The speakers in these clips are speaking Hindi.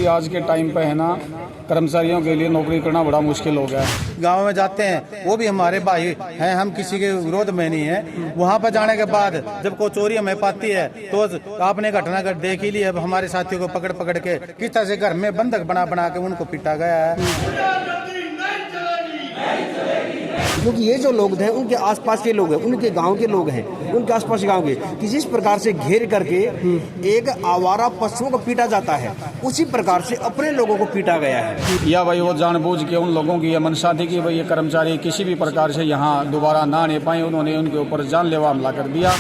अभी आज के टाइम पे है ना, कर्मचारियों के लिए नौकरी करना बड़ा मुश्किल हो गया है। गाँव में जाते हैं वो भी हमारे भाई हैं, हम किसी के विरोध में नहीं है। वहाँ पर जाने के बाद जब कोई चोरी हमें पाती है तो आपने घटना कर देख ही ली। अब हमारे साथियों को पकड़ पकड़ के किस तरह से घर में बंधक बना बना के उनको पीटा गया है। क्योंकि ये जो लोग हैं उनके आसपास के लोग हैं, उनके गांव के लोग हैं, उनके आसपास गांव के किसी प्रकार से घेर करके एक आवारा पशुओं को पीटा जाता है, उसी प्रकार से अपने लोगों को पीटा गया है। या भाई वो जानबूझ के उन लोगों की मंशा थी कि भाई ये कर्मचारी किसी भी प्रकार से यहाँ दोबारा ना आने पाए, उन्होंने उनके ऊपर जानलेवा हमला कर दिया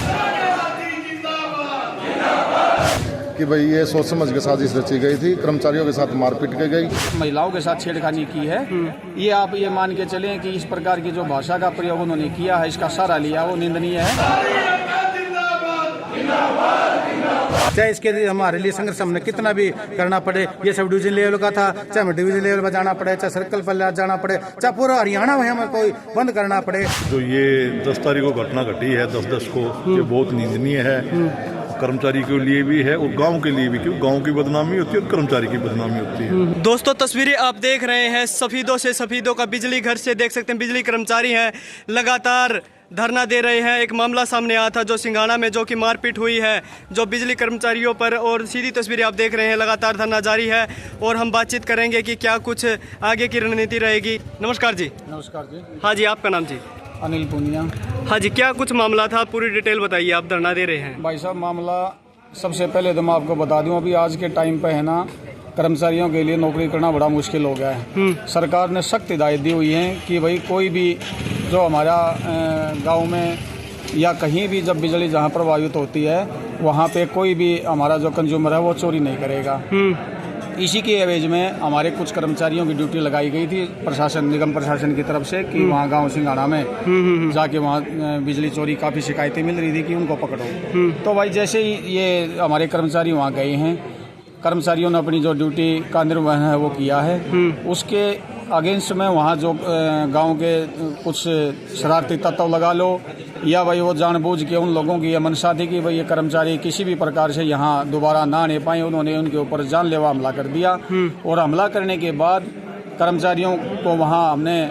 कि भाई ये सोच समझ के साजिश रची गई थी, कर्मचारियों के साथ मारपीट की गई, महिलाओं के साथ छेड़खानी की है। ये आप ये मान के चलें कि इस प्रकार की जो भाषा का प्रयोग उन्होंने किया है, इसका सहारा लिया, वो निंदनीय है। चाहे इसके लिए हमारे लिए संघर्ष हमने कितना भी करना पड़े, ये सब डिवीजन लेवल का था, चाहे हमें डिवीजन लेवल पर जाना पड़े, चाहे सर्कल पर जाना पड़े, चाहे पूरा हरियाणा में हमें कोई बंद करना पड़े। जो ये 10 तारीख को घटना घटी है 10/10 को, ये बहुत निंदनीय है, कर्मचारी के लिए भी है और गांव के लिए भी, क्योंकि गांव की बदनामी होती है और कर्मचारी की बदनामी होती है। दोस्तों तस्वीरें आप देख रहे हैं सफेदों से सफेदों का बिजली घर से, देख सकते हैं बिजली कर्मचारी हैं लगातार धरना दे रहे हैं। एक मामला सामने आया था जो सिंघाना में, जो कि मारपीट हुई है जो बिजली कर्मचारियों पर, और सीधी तस्वीरें आप देख रहे हैं, लगातार धरना जारी है और हम बातचीत करेंगे कि क्या कुछ आगे की रणनीति रहेगी। नमस्कार जी। नमस्कार जी। हाँ जी, आपका नाम जी? अनिल पूनिया। हाँ जी, क्या कुछ मामला था, पूरी डिटेल बताइए। आप धरना दे रहे हैं। भाई साहब, मामला सबसे पहले तो मैं आपको बता दूं, अभी आज के टाइम पे है ना, कर्मचारियों के लिए नौकरी करना बड़ा मुश्किल हो गया है। सरकार ने सख्त हिदायत दी हुई है कि भाई कोई भी जो हमारा गांव में या कहीं भी जब बिजली जहां प्रभावित होती है वहां पे कोई भी हमारा जो कंज्यूमर है वो चोरी नहीं करेगा। इसी के एवज में हमारे कुछ कर्मचारियों की ड्यूटी लगाई गई थी प्रशासन, निगम प्रशासन की तरफ से, कि वहाँ गांव सिंघाना में जाके वहाँ बिजली चोरी काफ़ी शिकायतें मिल रही थी कि उनको पकड़ो। तो भाई जैसे ही ये हमारे कर्मचारी वहाँ गए हैं, कर्मचारियों ने अपनी जो ड्यूटी का निर्वहन है वो किया है, उसके अगेंस्ट में वहाँ जो गांव के कुछ शरारती तत्व लगा लो या भाई वो जानबूझ के उन लोगों की मंशा थी कि भाई ये कर्मचारी किसी भी प्रकार से यहाँ दोबारा ना आने पाए, उन्होंने उनके ऊपर जानलेवा हमला कर दिया। और हमला करने के बाद कर्मचारियों को वहाँ हमने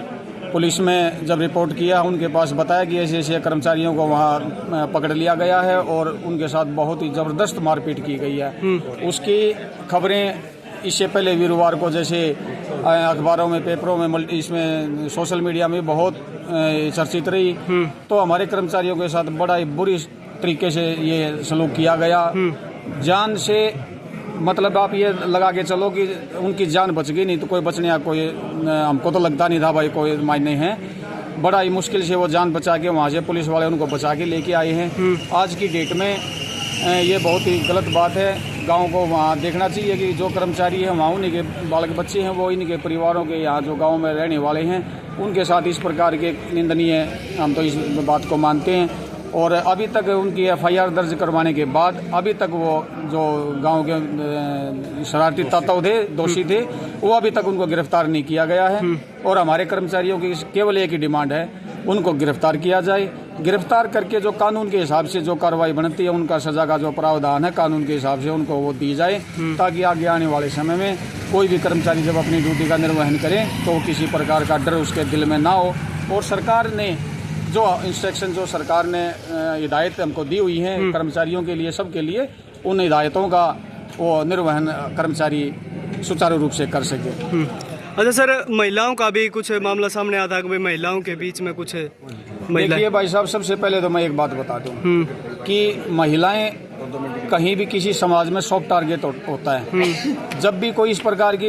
पुलिस में जब रिपोर्ट किया, उनके पास बताया कि ऐसे ऐसे कर्मचारियों को वहाँ पकड़ लिया गया है और उनके साथ बहुत ही ज़बरदस्त मारपीट की गई है। उसकी खबरें इससे पहले वीरवार को जैसे अखबारों में, पेपरों में, इसमें सोशल मीडिया में बहुत चर्चित रही। तो हमारे कर्मचारियों के साथ बड़ा ही बुरी तरीके से ये सलूक किया गया। जान से मतलब आप ये लगा के चलो कि उनकी जान बच गई, नहीं तो कोई बचने का कोई, हमको तो लगता नहीं था भाई कोई मायने हैं। बड़ा ही मुश्किल से वो जान बचा के वहाँ से पुलिस वाले उनको बचा के लेके आए हैं। आज की डेट में ये बहुत ही गलत बात है। गांव को वहाँ देखना चाहिए कि जो कर्मचारी हैं वहाँ उन्हीं के बालक बच्चे हैं, वो इनके परिवारों के यहाँ जो गांव में रहने वाले हैं उनके साथ इस प्रकार के निंदनीय, हम तो इस बात को मानते हैं। और अभी तक उनकी FIR दर्ज करवाने के बाद अभी तक वो जो गांव के शरारती तत्व थे, दोषी थे, वो अभी तक उनको गिरफ्तार नहीं किया गया है। और हमारे कर्मचारियों की केवल एक ही डिमांड है, उनको गिरफ्तार किया जाए। गिरफ्तार करके जो कानून के हिसाब से जो कार्रवाई बनती है, उनका सजा का जो प्रावधान है कानून के हिसाब से उनको वो दी जाए, ताकि आगे आने वाले समय में कोई भी कर्मचारी जब अपनी ड्यूटी का निर्वहन करे तो किसी प्रकार का डर उसके दिल में ना हो। और सरकार ने जो इंस्ट्रक्शन, जो सरकार ने हिदायत हमको दी हुई है कर्मचारियों के लिए, सबके लिए, उन हिदायतों का वो निर्वहन कर्मचारी सुचारू रूप से कर सके। अच्छा सर, महिलाओं का भी कुछ मामला सामने आता है कि महिलाओं के बीच में कुछ देखिए भाई साहब, सबसे पहले तो मैं एक बात बता दूं कि महिलाएं कहीं भी किसी समाज में सॉफ्ट टारगेट होता है। जब भी कोई इस प्रकार की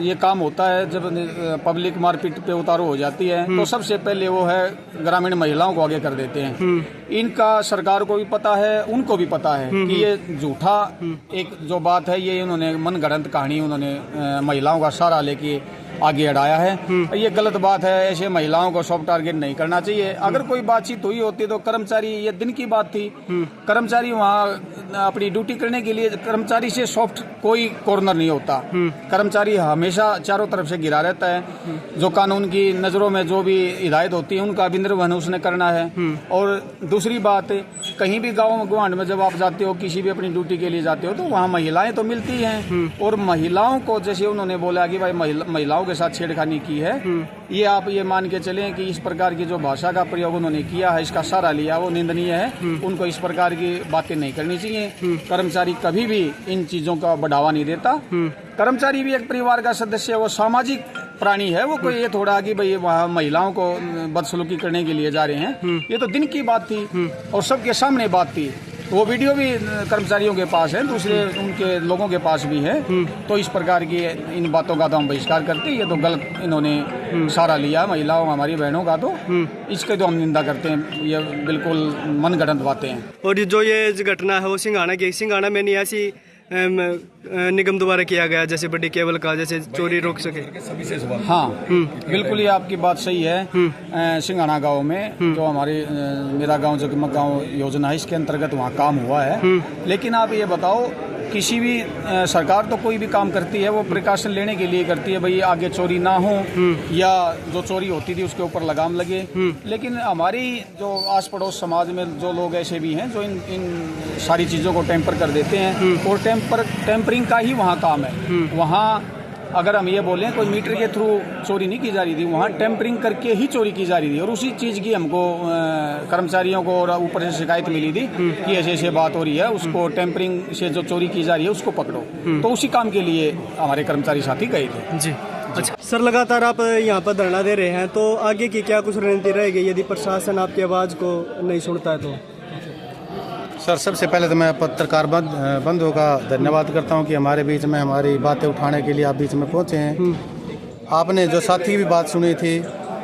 ये काम होता है, जब पब्लिक मारपीट पे उतारू हो जाती है, तो सबसे पहले वो है ग्रामीण महिलाओं को आगे कर देते हैं। इनका सरकार को भी पता है, उनको भी पता है कि ये झूठा एक जो बात है, ये उन्होंने मनगढ़ंत कहानी उन्होंने महिलाओं का सहारा लेके आगे अड़ाया है। ये गलत बात है, ऐसे महिलाओं को सॉफ्ट टारगेट नहीं करना चाहिए। अगर कोई बातचीत हुई होती तो कर्मचारी, ये दिन की बात थी, कर्मचारी वहाँ अपनी ड्यूटी करने के लिए, कर्मचारी से सॉफ्ट कोई कॉर्नर नहीं होता। कर्मचारी हमेशा चारों तरफ से घिरा रहता है। जो कानून की नज़रों में जो भी हिदायत होती है उनका भी निर्वहन उसने करना है। और दूसरी बात, कहीं भी गाँव गुआंढ में जब आप जाते हो, किसी भी अपनी ड्यूटी के लिए जाते हो, तो वहाँ महिलाएं तो मिलती हैं। और महिलाओं को, जैसे उन्होंने बोला कि भाई महिलाओं के साथ छेड़खानी की है, ये आप ये मान के चलें कि इस प्रकार की जो भाषा का प्रयोग उन्होंने किया है, इसका सहारा लिया, वो निंदनीय है। उनको इस प्रकार की बातें नहीं करनी चाहिए। कर्मचारी कभी भी इन चीज़ों का बढ़ावा नहीं देता। कर्मचारी भी एक परिवार का सदस्य है, वो सामाजिक प्राणी है। वो कोई ये थोड़ा कि भाई वहाँ महिलाओं को बदसलूकी करने के लिए जा रहे हैं। ये तो दिन की बात थी और सबके सामने बात थी। वो वीडियो भी कर्मचारियों के पास है, दूसरे उनके लोगों के पास भी है। तो इस प्रकार की इन बातों का तो हम बहिष्कार करते हैं। ये तो गलत इन्होंने सहारा लिया महिलाओं, हमारी बहनों का, तो इसके तो हम निंदा करते हैं। ये बिल्कुल मनगढ़ंत बातें हैं। और जो ये घटना है वो सिंघाना में नहीं ऐसी निगम द्वारा किया गया, जैसे बड़ी केबल का, जैसे चोरी रोक सके। हाँ, बिल्कुल ये आपकी बात सही है। सिंघाना गांव में जो हमारे मेरा गांव जगमग गांव योजना है, इसके अंतर्गत वहाँ काम हुआ है। लेकिन आप ये बताओ, किसी भी सरकार तो कोई भी काम करती है वो प्रिकॉशन लेने के लिए करती है, भाई आगे चोरी ना हो या जो चोरी होती थी उसके ऊपर लगाम लगे। लेकिन हमारी जो आस पड़ोस समाज में जो लोग ऐसे भी हैं जो इन सारी चीज़ों को टेम्पर कर देते हैं। और टेम्परिंग का ही वहाँ काम है। वहाँ अगर हम ये बोलें कोई मीटर के थ्रू चोरी नहीं की जा रही थी, वहाँ टेम्परिंग करके ही चोरी की जा रही थी। और उसी चीज़ की हमको कर्मचारियों को और ऊपर से शिकायत मिली थी कि ऐसे ऐसे बात हो रही है, उसको टेम्परिंग से जो चोरी की जा रही है उसको पकड़ो। तो उसी काम के लिए हमारे कर्मचारी साथी गए थे। जी, अच्छा सर, लगातार आप यहाँ पर धरना दे रहे हैं, तो आगे की क्या कुछ रणनीति रहेगी यदि प्रशासन आपकी आवाज़ को नहीं सुनता है तो? सर, सबसे पहले तो मैं पत्रकार बंधुओं का धन्यवाद करता हूं कि हमारे बीच में हमारी बातें उठाने के लिए आप बीच में पहुंचे हैं। आपने जो साथी की बात सुनी थी,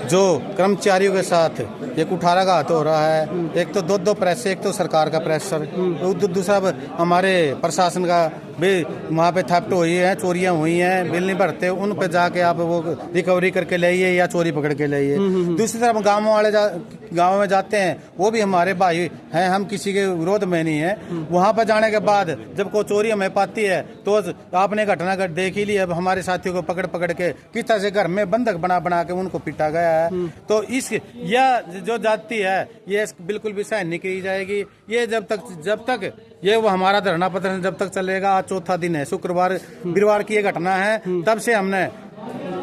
जो कर्मचारियों के साथ एक कुठाराघात हो रहा है, एक तो दो प्रेस, एक तो सरकार का प्रेशर, दूसरा हमारे प्रशासन का भी वहाँ पे थेफ्ट हुई है, चोरियाँ हुई हैं, बिल नहीं भरते, उन पे जाके आप वो रिकवरी करके लाइए या चोरी पकड़ के लाइए। दूसरी तरफ गाँव में जाते हैं, वो भी हमारे भाई हैं, हम किसी के विरोध में नहीं है। वहाँ पर जाने के बाद जब कोई चोरी हमें पाती है तो आपने घटना देख ही ली। अब हमारे साथियों को पकड़ के किस तरह से घर में बंधक बना के उनको पीटा गया है। तो यह जो जाती है ये बिल्कुल भी सहन नहीं की जाएगी। ये जब तक ये वो हमारा धरना प्रदर्शन जब तक चलेगा। आज चौथा दिन है, वीरवार की ये घटना है। तब से हमने,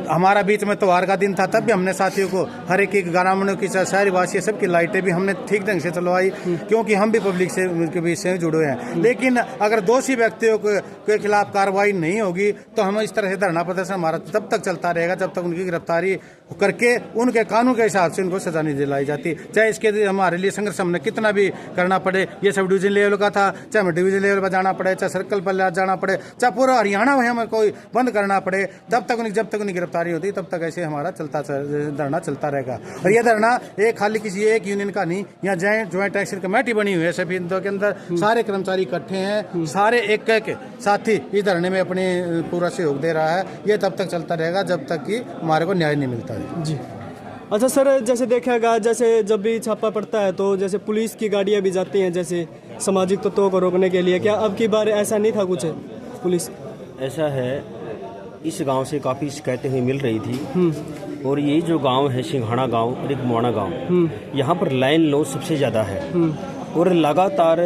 हमारा बीच में त्योहार का दिन था, तब भी हमने साथियों को हर एक ग्रामीणों की, शहरी वासी सबकी लाइटें भी हमने ठीक ढंग से चलवाई, क्योंकि हम भी पब्लिक से के बीच से जुड़े हैं। लेकिन अगर दोषी व्यक्तियों के खिलाफ कार्रवाई नहीं होगी तो हम इस तरह से धरना प्रदर्शन हमारा तब तक चलता रहेगा जब तक उनकी गिरफ्तारी करके उनके कानून के हिसाब से उनको सजा नहीं दिलाई जाती। चाहे इसके लिए हमारे लिए संघर्ष हमने कितना भी करना पड़े। ये सब डिवीजन लेवल का था, चाहे हमें डिवीजन लेवल पर जाना पड़े, चाहे सर्कल पर जाना पड़े, चाहे पूरा हरियाणा में हमें कोई बंद करना पड़े, जब तक उनकी गिरफ्तारी होती तब तक ऐसे हमारा धरना चलता रहेगा। और यह धरना एक खाली किसी एक यूनियन का नहीं, यहाँ ज्वाइंट एक्शन कमेटी बनी हुई है सभी के अंदर, सारे कर्मचारी इकट्ठे हैं, सारे एक साथी इस धरने में अपने पूरा सहयोग दे रहा है। ये तब तक चलता रहेगा जब तक कि हमारे को न्याय नहीं मिलता है। जी, अच्छा सर, जैसे देखा गया, जैसे जब भी छापा पड़ता है तो जैसे पुलिस की गाड़ियाँ भी जाती हैं जैसे सामाजिक तत्वों को रोकने के लिए, क्या अब की बार ऐसा नहीं था कुछ? पुलिस ऐसा है, इस गांव से काफ़ी शिकायतें हमें मिल रही थी। और ये जो गांव है सिंघाना गांव और एक मोना गांव, यहाँ पर लाइन लॉस सबसे ज़्यादा है। और लगातार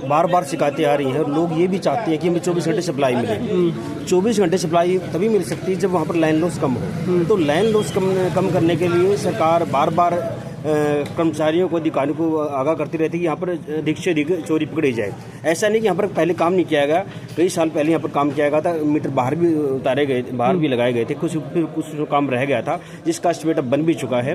बार शिकायतें आ रही हैं। और लोग ये भी चाहते हैं कि हमें 24 घंटे सप्लाई मिले। 24 घंटे सप्लाई तभी मिल सकती है जब वहाँ पर लाइन लॉस कम हो। तो लाइन लॉस कम करने के लिए सरकार बार कर्मचारियों को, अधिकारियों को आगाह करती रहती है कि यहाँ पर अधिक से अधिक चोरी पकड़ी जाए। ऐसा नहीं कि यहाँ पर पहले काम नहीं किया गया, कई साल पहले यहाँ पर काम किया गया था, मीटर बाहर भी उतारे गए, बाहर भी लगाए गए थे, कुछ काम रह गया था जिसका एस्टिमेट अब बन भी चुका है।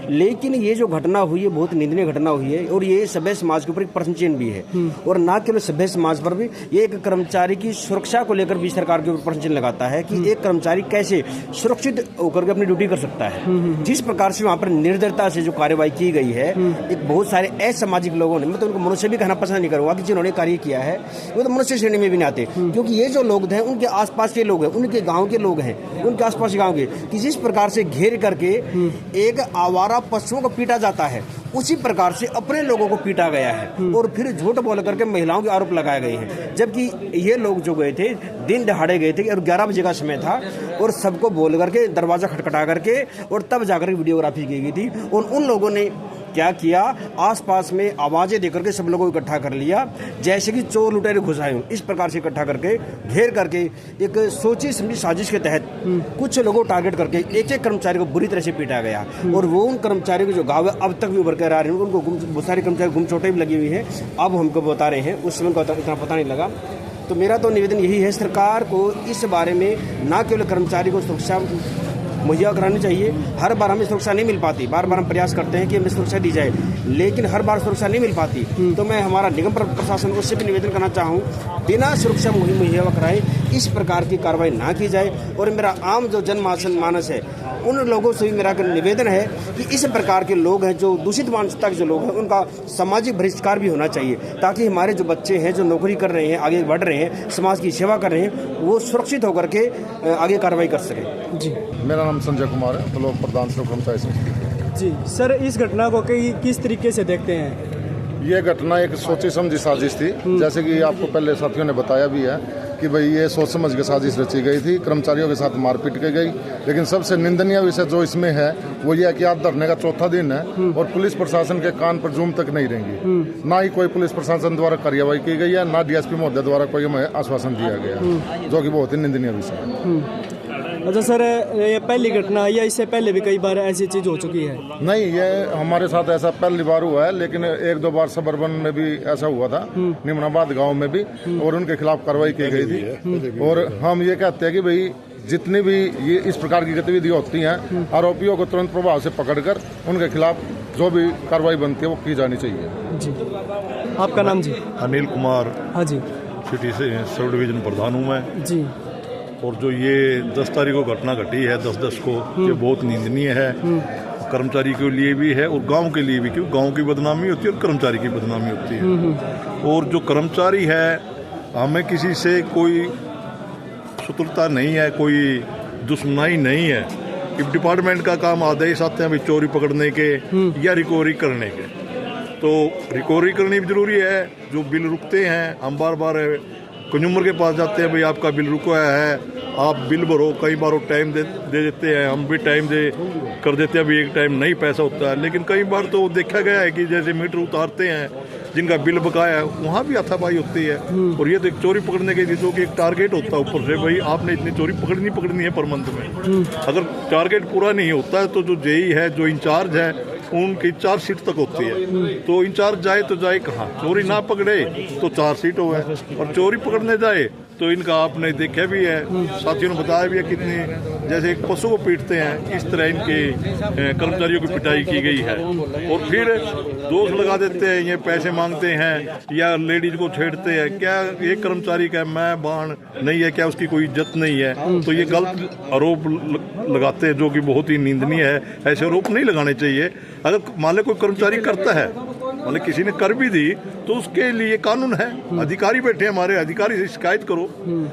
लेकिन ये जो घटना हुई है बहुत निंदनीय घटना हुई है और ये सभ्य समाज के ऊपर एक प्रश्न चिन्ह भी है। और न केवल सभ्य समाज पर भी, ये एक कर्मचारी की सुरक्षा को लेकर भी सरकार के ऊपर प्रश्न चिन्ह लगाता है कि एक कर्मचारी कैसे सुरक्षित होकर अपनी ड्यूटी कर सकता है। जिस प्रकार से वहाँ पर निर्दयता से जो कार्रवाई की गई है, एक बहुत सारे असामाजिक लोगों ने, मैं तो उनको मनुष्य भी कहना पसंद नहीं करूँगा कि जिन्होंने कार्य किया है वो तो मनुष्य श्रेणी में भी नहीं आते। क्योंकि ये जो लोग हैं उनके आसपास के लोग हैं, उनके गांव के लोग हैं, उनके आसपास गांव के, कि जिस प्रकार से घेर करके एक आवारा पशुओं को पीटा जाता है, उसी प्रकार से अपने लोगों को पीटा गया है और फिर झूठ बोल करके महिलाओं के आरोप लगाए गए हैं। जबकि ये लोग जो गए थे दिन दहाड़े गए थे और 11 बजे का समय था और सबको बोल करके दरवाजा खटखटा करके और तब जाकर वीडियोग्राफी की गई थी। और उन लोगों ने क्या किया, आसपास में आवाजें देकर के सब लोगों को इकट्ठा कर लिया, जैसे कि चोर लुटेरे घुसाए। इस प्रकार से इकट्ठा करके घेर करके एक सोची समझी साजिश के तहत कुछ लोगों को टारगेट करके एक कर्मचारी को बुरी तरह से पीटा गया। और वो उन कर्मचारियों के जो गाँव है अब तक भी उभर कर आ रहे हैं, उनको बहुत सारे कर्मचारी गुमचोटें भी लगी हुई है, अब हमको बता रहे हैं, उस समय उनको इतना पता नहीं लगा। तो मेरा तो निवेदन यही है, सरकार को इस बारे में न केवल कर्मचारी को सुरक्षा मुहैया करानी चाहिए। हर बार हमें सुरक्षा नहीं मिल पाती, बार बार हम प्रयास करते हैं कि हमें सुरक्षा दी जाए, लेकिन हर बार सुरक्षा नहीं मिल पाती। तो मैं हमारा निगम प्रशासन को उससे भी निवेदन करना चाहूँ, बिना सुरक्षा मुहैया कराए इस प्रकार की कार्रवाई ना की जाए। और मेरा आम जो जनमानस है उन लोगों से भी मेरा निवेदन है कि इस प्रकार के लोग हैं जो दूषित मानसिकता के जो लोग हैं उनका सामाजिक बहिष्कार भी होना चाहिए, ताकि हमारे जो बच्चे हैं जो नौकरी कर रहे हैं, आगे बढ़ रहे हैं, समाज की सेवा कर रहे हैं, वो सुरक्षित होकर के आगे कार्रवाई कर सकें। जी, मेरा नाम संजय कुमार है, ब्लॉक प्रधान श्रम कर्मचारी संघ। जी सर, इस घटना को किस तरीके से देखते हैं? ये घटना एक सोची समझी साजिश थी, जैसे कि आपको पहले साथियों ने बताया भी है कि भाई ये सोच समझ के साजिश रची गई थी, कर्मचारियों के साथ मारपीट की गई। लेकिन सबसे निंदनीय विषय जो इसमें है वो ये है कि आज धरने का चौथा दिन है और पुलिस प्रशासन के कान पर जूम तक नहीं रहेंगी। ना ही कोई पुलिस प्रशासन द्वारा कार्यवाही की गई है, ना डीएसपी महोदय द्वारा कोई हमें आश्वासन दिया गया, जो कि बहुत ही निंदनीय विषय है। अच्छा सर, ये पहली घटना या इससे पहले भी कई बार ऐसी चीज हो चुकी है? नहीं, ये हमारे साथ ऐसा पहली बार हुआ है, लेकिन एक दो बार सबर्बन में भी ऐसा हुआ था, निमनाबाद गांव में भी, और उनके खिलाफ कार्रवाई की गई थी। और हम ये कहते हैं कि भाई जितनी भी ये इस प्रकार की गतिविधियां होती हैं, आरोपियों को तुरंत प्रभाव से पकड़कर उनके खिलाफ जो भी कार्रवाई बनती है वो की जानी चाहिए। जी, आपका नाम? जी, अनिल कुमार। हाँ जी, सिटी से सब डिवीजन प्रधान हूँ मैं जी। और जो ये 10 तारीख को घटना घटी है 10-10 को, ये बहुत निंदनीय है, कर्मचारी के लिए भी है और गांव के लिए भी, क्योंकि गांव की बदनामी होती है और कर्मचारी की बदनामी होती है। और जो कर्मचारी है, हमें किसी से कोई शत्रुता नहीं है, कोई दुश्मनाई नहीं है। कि डिपार्टमेंट का काम आदेश आते हैं भाई चोरी पकड़ने के या रिकवरी करने के, तो रिकवरी करनी भी जरूरी है। जो बिल रुकते हैं, हम बार बार कंज्यूमर के पास जाते हैं, भाई आपका बिल रुका है, आप बिल भरो। कई बार वो टाइम दे देते हैं, हम भी टाइम दे कर देते हैं, अभी एक टाइम नहीं पैसा होता है। लेकिन कई बार तो देखा गया है कि जैसे मीटर उतारते हैं, जिनका बिल बकाया है, वहाँ भी हाथापाई होती है। और ये तो एक चोरी पकड़ने के लिए जो कि एक टारगेट होता है ऊपर से, भाई आपने इतनी चोरी पकड़नी है पर मंथ में। अगर टारगेट पूरा नहीं होता है तो जो जेई है, जो इंचार्ज है, उनकी चार्जशीट तक होती है। तो इंचार्ज जाए तो जाए कहाँ? चोरी ना पकड़े तो चार्जशीट हो है, और चोरी पकड़ने जाए तो इनका आपने देखा भी है, साथियों ने बताया भी है कितनी, जैसे एक पशु को पीटते हैं इस तरह इनके कर्मचारियों की पिटाई की गई है। और फिर दोष लगा देते हैं, ये पैसे मांगते हैं या लेडीज को छेड़ते हैं। क्या एक कर्मचारी का मैं बाण नहीं है, क्या उसकी कोई इज्जत नहीं है? तो ये गलत आरोप लगाते हैं, जो कि बहुत ही निंदनीय है। ऐसे आरोप नहीं लगाने चाहिए। अगर मान लो कोई कर्मचारी करता है, मान लो किसी ने कर भी दी, तो उसके लिए कानून है, अधिकारी बैठे हमारे, अधिकारी से शिकायत करो।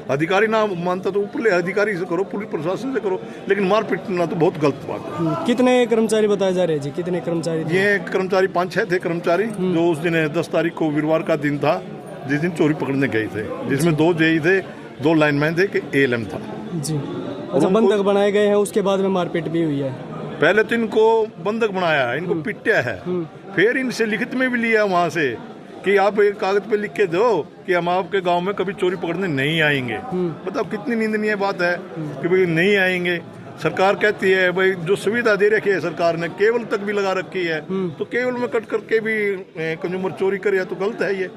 अधिकारी ना मानता तो ऊपरले अधिकारी से करो, पुलिस प्रशासन से करो, लेकिन मार पीटना तो बहुत गलत बात है। कितने कर्मचारी बताए जा रहे हैं जी? कितने कर्मचारी? ये कर्मचारी 5-6 थे कर्मचारी, जो उस दिन 10 तारीख को वीरवार का दिन था, जिस दिन चोरी पकड़ने गए थे, जिसमें 2 जेई थे, 2 लाइनमैन थे, कि ALM था जी। अच्छा, बंधक बनाए गए हैं, उसके बाद में मारपीट भी हुई है? पहले तो इनको बंधक बनाया है, इनको पिटा है, फिर इनसे लिखित में भी लिया वहां से कि आप एक कागज पे लिख के दो कि हम आपके गांव में कभी चोरी पकड़ने नहीं आएंगे। बताओ कितनी निंदनीय बात है कि भाई नहीं आएंगे। सरकार कहती है भाई जो सुविधा दे रखी है सरकार ने, केबल तक भी लगा रखी है, तो केबल में कट करके भी कंज्यूमर चोरी करे तो गलत है ये।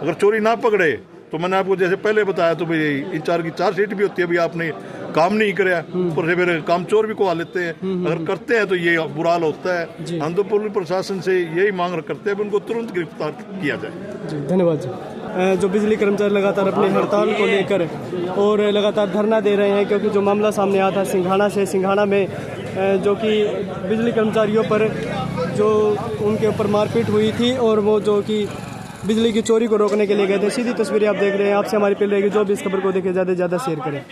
अगर चोरी ना पकड़े तो मैंने आपको जैसे पहले बताया, तो भाई इंचार्ज की चार्जशीट भी होती है, भाई आपने काम नहीं कराया, ऊपर से फिर काम चोर भी को लेते हैं। अगर करते हैं तो ये बुरा हाल होता है। हम तो पुलिस प्रशासन से यही मांग करते हैं कि उनको तुरंत गिरफ्तार किया जाए। जी, धन्यवाद जी। जो बिजली कर्मचारी लगातार अपनी हड़ताल को लेकर और लगातार धरना दे रहे हैं, क्योंकि जो मामला सामने आया था सिंघाना में जो कि बिजली कर्मचारियों पर जो उनके ऊपर मारपीट हुई थी, और वो जो कि बिजली की चोरी को रोकने के लिए गए थे। सीधी तस्वीरें आप देख रहे हैं, आपसे हमारी अपील रहेगी जो भी इस खबर को देखे ज़्यादा से ज़्यादा शेयर करें।